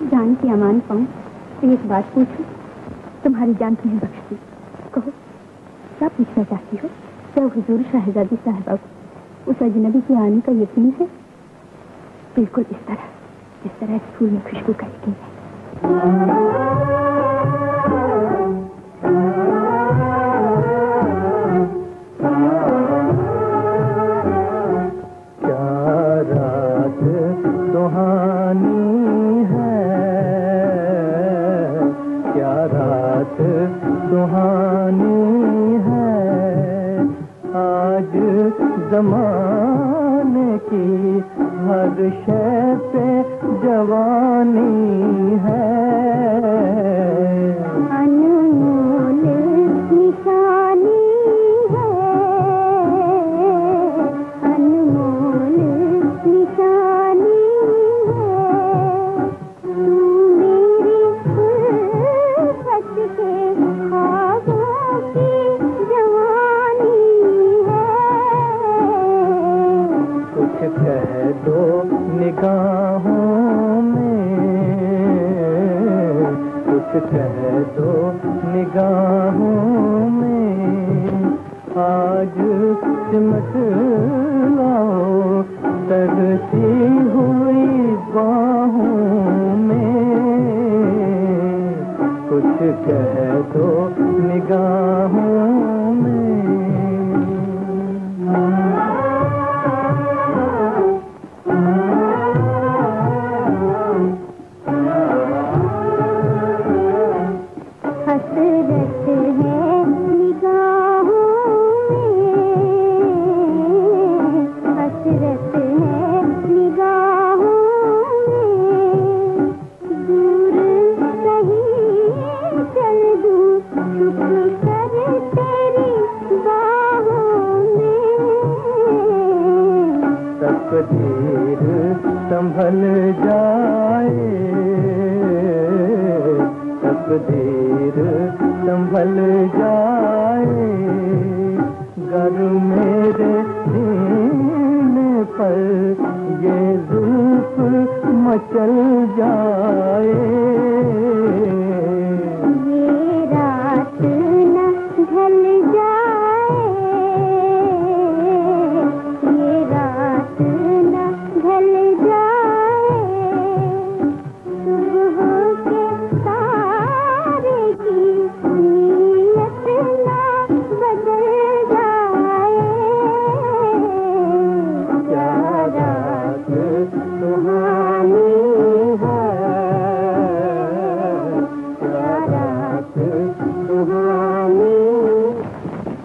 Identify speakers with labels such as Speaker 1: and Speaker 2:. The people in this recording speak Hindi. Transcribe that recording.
Speaker 1: जान की अमान पाऊं तो एक बात पूछूं? तुम्हारी जान तुम्हें बख्श दी, कहो क्या पूछना चाहती हो? क्या हुजूर शहजादी साहिबा को उस अजनबी के आने का यकीन है? बिल्कुल इस तरह इस फूल में खुशबू का यकीन है।
Speaker 2: सुहानी है आज ज़माने की हर शय पे जवानी है।
Speaker 1: अनमोल निशानी है, अनमोल निशानी है। तू मेरी उल्फत के ख्वाबों की जवानी है।
Speaker 2: कुछ कह दो निगाहों में, कुछ कह दो निगाहों में, आज सिमट लाओ तरसी हुई बाहों में। कुछ कह दो निगाहों में।
Speaker 1: हसरत है निगाहों में, हसरत है निगाहों में। दूर कहीं चल दूं छुप कर तेरी बाहों में।
Speaker 2: तकदीर संभल जाए, तकदीर संभल जाए, गर मेरे सीने पर ये जुल्फ मचल जाए।
Speaker 1: ये रात न ढल जाए, ये रात न ढल जाए। सुबह के तारे की नीयत न बदल जाए।
Speaker 2: क्या रात सुहानी है, क्या रात सुहानी